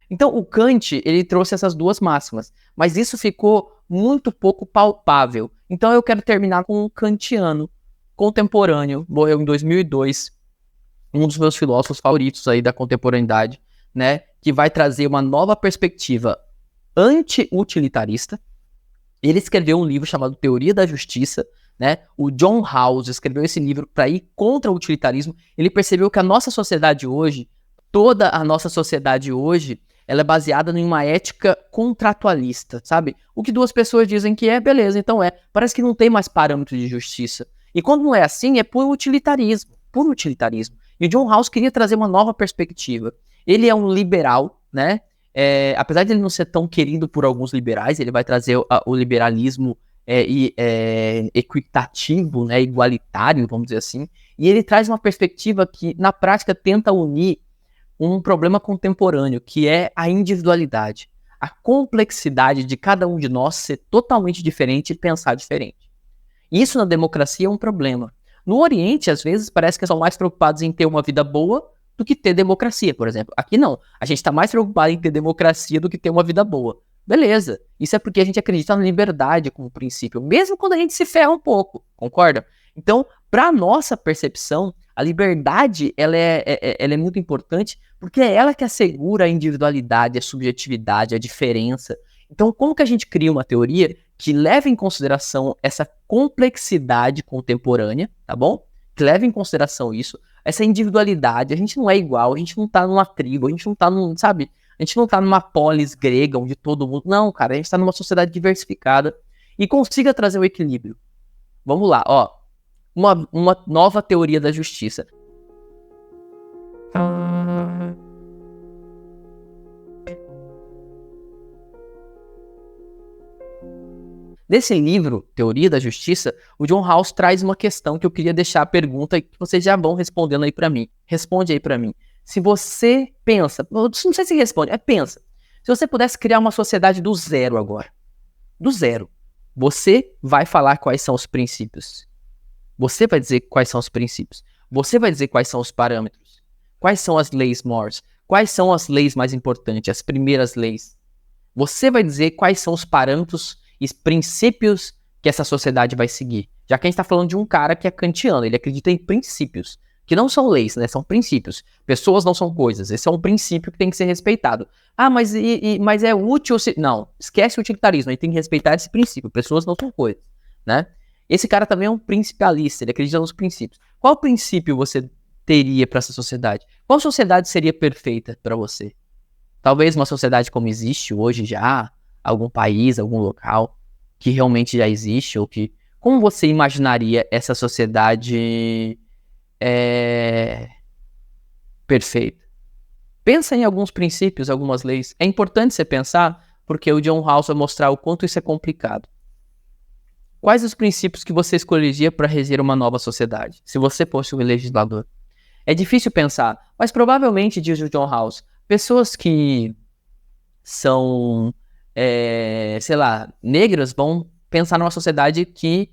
Então, o Kant, ele trouxe essas duas máximas, mas isso ficou muito pouco palpável. Então, eu quero terminar com um kantiano contemporâneo, morreu em 2002, um dos meus filósofos favoritos aí da contemporaneidade, né, que vai trazer uma nova perspectiva anti-utilitarista. Ele escreveu um livro chamado Teoria da Justiça, né? O John Rawls escreveu esse livro para ir contra o utilitarismo. Ele percebeu que a nossa sociedade hoje, toda a nossa sociedade hoje, ela é baseada em uma ética contratualista, sabe? O que duas pessoas dizem que é, beleza, então é. Parece que não tem mais parâmetro de justiça. E quando não é assim, é puro utilitarismo. Puro utilitarismo. E o John Rawls queria trazer uma nova perspectiva. Ele é um liberal, né? Apesar de ele não ser tão querido por alguns liberais, ele vai trazer o liberalismo equitativo, né, igualitário, vamos dizer assim, e ele traz uma perspectiva que, na prática, tenta unir um problema contemporâneo, que é a individualidade, a complexidade de cada um de nós ser totalmente diferente e pensar diferente. Isso na democracia é um problema. No Oriente, às vezes, parece que são mais preocupados em ter uma vida boa do que ter democracia, por exemplo. Aqui não. A gente está mais preocupado em ter democracia do que ter uma vida boa. Beleza. Isso é porque a gente acredita na liberdade como princípio, mesmo quando a gente se ferra um pouco, concorda? Então, para nossa percepção, a liberdade ela é muito importante porque é ela que assegura a individualidade, a subjetividade, a diferença. Então, como que a gente cria uma teoria que leva em consideração essa complexidade contemporânea, tá bom? Que leva em consideração isso, essa individualidade, a gente não é igual, a gente não tá numa tribo, a gente não tá num, sabe? A gente não tá numa polis grega onde todo mundo... Não, cara, a gente tá numa sociedade diversificada e consiga trazer o equilíbrio. Vamos lá, ó. Uma nova teoria da justiça. Nesse livro, Teoria da Justiça, o John Rawls traz uma questão que eu queria deixar a pergunta e que vocês já vão respondendo aí pra mim. Responde aí pra mim. Se você pensa, não sei se responde, pensa. Se você pudesse criar uma sociedade do zero agora, do zero, você vai falar quais são os princípios. Você vai dizer quais são os princípios. Você vai dizer quais são os parâmetros. Quais são as leis mores. Quais são as leis mais importantes, as primeiras leis. Você vai dizer quais são os parâmetros e princípios que essa sociedade vai seguir. Já que a gente está falando de um cara que é kantiano, ele acredita em princípios, que não são leis, né? São princípios. Pessoas não são coisas. Esse é um princípio que tem que ser respeitado. Ah, mas é útil se... Não, esquece o utilitarismo, a gente tem que respeitar esse princípio. Pessoas não são coisas, né? Esse cara também é um principalista, ele acredita nos princípios. Qual princípio você teria para essa sociedade? Qual sociedade seria perfeita para você? Talvez uma sociedade como existe hoje já, algum país, algum local que realmente já existe, ou que... Como você imaginaria essa sociedade perfeita? Pensa em alguns princípios, algumas leis. É importante você pensar, porque o John Rawls vai mostrar o quanto isso é complicado. Quais os princípios que você escolheria para reger uma nova sociedade, se você fosse um legislador? É difícil pensar, mas provavelmente, diz o John Rawls, pessoas que são, sei lá, negras vão pensar numa sociedade que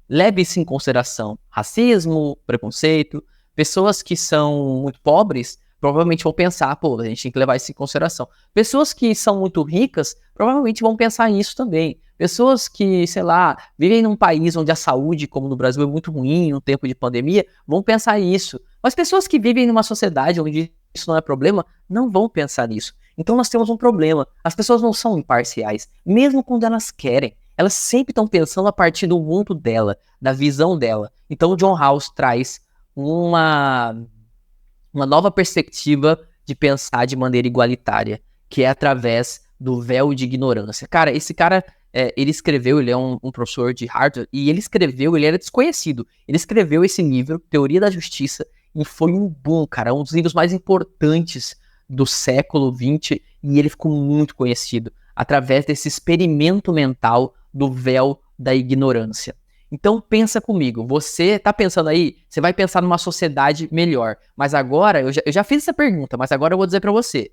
leve isso em consideração. Racismo, preconceito. Pessoas que são muito pobres provavelmente vão pensar, pô, a gente tem que levar isso em consideração. Pessoas que são muito ricas provavelmente vão pensar nisso também. Pessoas que, sei lá, vivem num país onde a saúde, como no Brasil, é muito ruim, no tempo de pandemia, vão pensar isso. Mas pessoas que vivem numa sociedade onde isso não é problema, não vão pensar nisso. Então nós temos um problema. As pessoas não são imparciais, mesmo quando elas querem. Elas sempre estão pensando a partir do mundo dela, da visão dela. Então o John Rawls traz uma nova perspectiva de pensar de maneira igualitária, que é através do véu de ignorância. Cara, esse cara... ele escreveu, ele é um professor de Harvard, e ele era desconhecido. Ele escreveu esse livro, Teoria da Justiça, e foi um boom, cara, um dos livros mais importantes do século XX, e ele ficou muito conhecido através desse experimento mental do véu da ignorância. Então pensa comigo, você tá pensando aí, você vai pensar numa sociedade melhor, mas agora, eu já fiz essa pergunta, mas agora eu vou dizer pra você.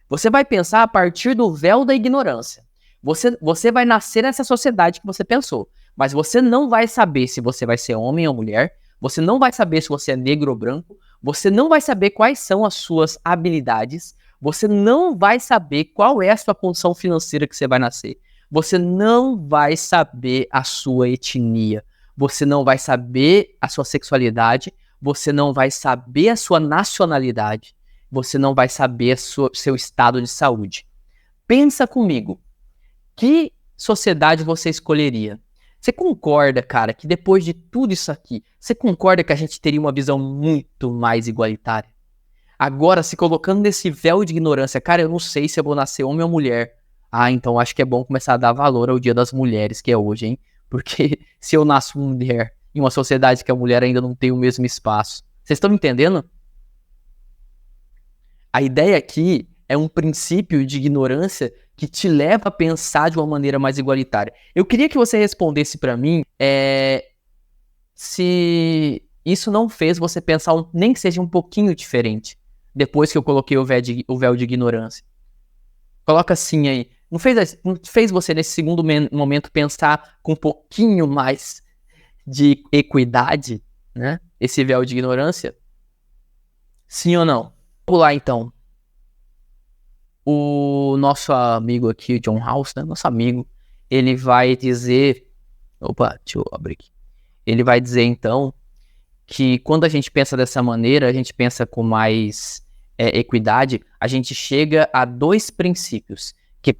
Você vai pensar a partir do véu da ignorância. Você vai nascer nessa sociedade que você pensou, mas você não vai saber se você vai ser homem ou mulher, você não vai saber se você é negro ou branco, você não vai saber quais são as suas habilidades, você não vai saber qual é a sua condição financeira que você vai nascer, você não vai saber a sua etnia, você não vai saber a sua sexualidade, você não vai saber a sua nacionalidade, você não vai saber seu estado de saúde. Pensa comigo, que sociedade você escolheria? Você concorda, cara, que depois de tudo isso aqui, você concorda que a gente teria uma visão muito mais igualitária? Agora, se colocando nesse véu de ignorância, cara, eu não sei se eu vou nascer homem ou mulher. Ah, então acho que é bom começar a dar valor ao Dia das Mulheres, que é hoje, hein? Porque se eu nasço mulher em uma sociedade que a mulher ainda não tem o mesmo espaço. Vocês estão me entendendo? A ideia aqui é um princípio de ignorância que te leva a pensar de uma maneira mais igualitária. Eu queria que você respondesse para mim se isso não fez você pensar nem que seja um pouquinho diferente, depois que eu coloquei o véu de ignorância. Coloca assim aí. Não fez você, nesse segundo momento, pensar com um pouquinho mais de equidade, né? Esse véu de ignorância? Sim ou não? Vamos lá, então. O nosso amigo aqui, John House, né? Nosso amigo, ele vai dizer... Opa, deixa eu abrir aqui. Ele vai dizer, então, que quando a gente pensa dessa maneira, a gente pensa com mais equidade, a gente chega a dois princípios. Que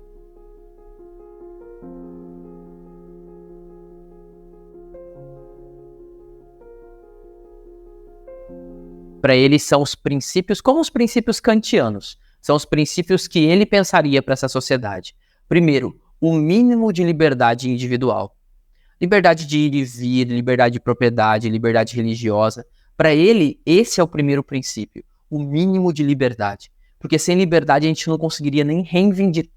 para ele são os princípios, como os princípios kantianos. São os princípios que ele pensaria para essa sociedade. Primeiro, o mínimo de liberdade individual. Liberdade de ir e vir, liberdade de propriedade, liberdade religiosa. Para ele, esse é o primeiro princípio. O mínimo de liberdade. Porque sem liberdade a gente não conseguiria nem reivindicar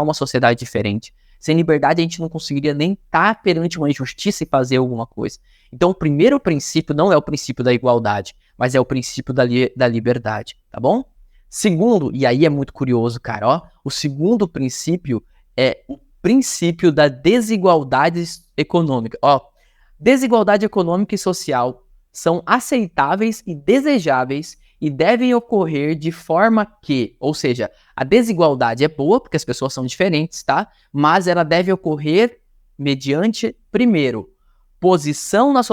uma sociedade diferente. Sem liberdade a gente não conseguiria nem estar perante uma injustiça e fazer alguma coisa. Então o primeiro princípio não é o princípio da igualdade, mas é o princípio da liberdade, tá bom? Segundo, e aí é muito curioso, cara, ó, o segundo princípio é o princípio da desigualdade econômica. Ó, desigualdade econômica e social são aceitáveis e desejáveis e devem ocorrer de forma que, ou seja, a desigualdade é boa porque as pessoas são diferentes, tá? Mas ela deve ocorrer mediante, primeiro, a posição na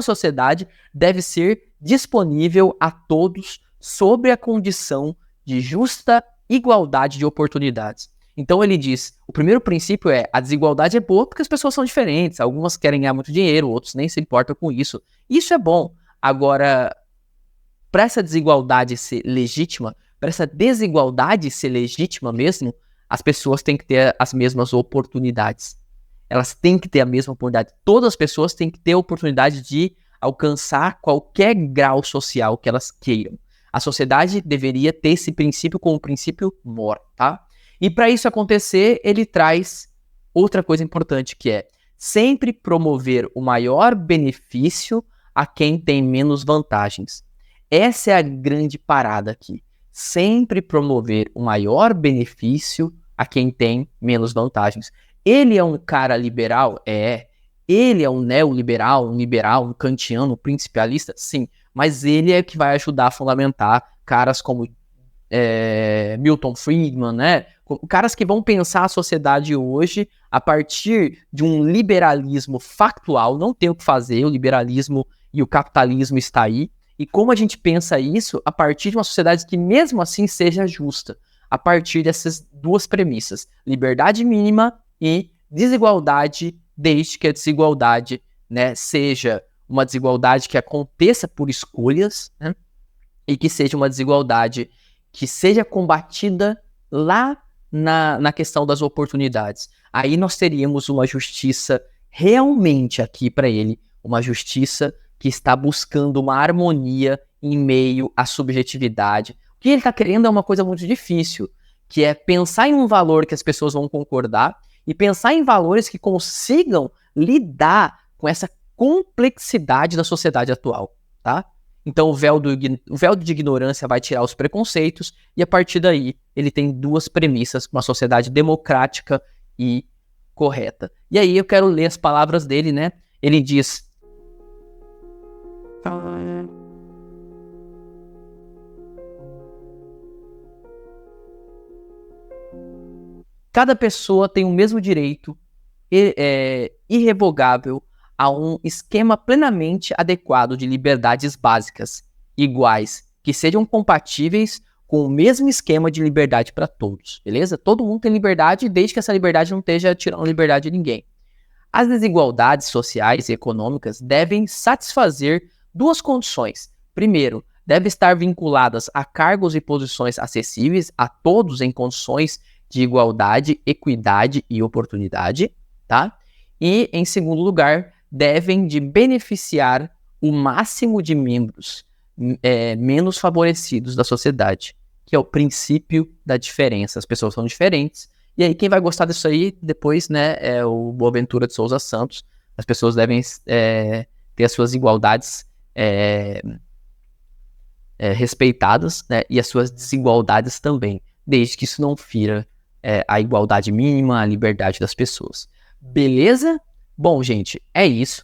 sociedade deve ser disponível a todos sobre a condição de justa igualdade de oportunidades. Então ele diz, o primeiro princípio é, a desigualdade é boa porque as pessoas são diferentes, algumas querem ganhar muito dinheiro, outros nem se importam com isso. Isso é bom. Agora, para essa desigualdade ser legítima, para essa desigualdade ser legítima mesmo, as pessoas têm que ter as mesmas oportunidades. Elas têm que ter a mesma oportunidade. Todas as pessoas têm que ter a oportunidade de alcançar qualquer grau social que elas queiram. A sociedade deveria ter esse princípio como princípio mor, tá? E para isso acontecer, ele traz outra coisa importante, que é sempre promover o maior benefício a quem tem menos vantagens. Essa é a grande parada aqui. Sempre promover o maior benefício a quem tem menos vantagens. Ele é um cara liberal? É. Ele é um neoliberal, um liberal, um kantiano, um principialista? Sim. Mas ele é que vai ajudar a fundamentar caras como Milton Friedman, né? Caras que vão pensar a sociedade hoje a partir de um liberalismo factual, não tem o que fazer, o liberalismo e o capitalismo está aí. E como a gente pensa isso a partir de uma sociedade que mesmo assim seja justa, a partir dessas duas premissas, liberdade mínima e desigualdade, desde que a desigualdade, né, seja uma desigualdade que aconteça por escolhas, né, e que seja uma desigualdade que seja combatida lá na questão das oportunidades. Aí nós teríamos uma justiça realmente aqui para ele, uma justiça que está buscando uma harmonia em meio à subjetividade. O que ele está querendo é uma coisa muito difícil, que é pensar em um valor que as pessoas vão concordar e pensar em valores que consigam lidar com essa complexidade da sociedade atual, tá? Então o véu de ignorância vai tirar os preconceitos, e a partir daí ele tem duas premissas: uma sociedade democrática e correta. E aí eu quero ler as palavras dele, né? Ele diz: cada pessoa tem o mesmo direito irrevogável a um esquema plenamente adequado de liberdades básicas, iguais, que sejam compatíveis com o mesmo esquema de liberdade para todos, beleza? Todo mundo tem liberdade, desde que essa liberdade não esteja tirando a liberdade de ninguém. As desigualdades sociais e econômicas devem satisfazer duas condições. Primeiro, devem estar vinculadas a cargos e posições acessíveis a todos em condições de igualdade, equidade e oportunidade, tá? E, em segundo lugar, devem de beneficiar o máximo de membros menos favorecidos da sociedade, que é o princípio da diferença. As pessoas são diferentes, e aí quem vai gostar disso aí depois, né, é o Boaventura de Souza Santos. As pessoas devem ter as suas igualdades respeitadas, né, e as suas desigualdades também, desde que isso não fira a igualdade mínima, a liberdade das pessoas. Beleza? Bom, gente, é isso.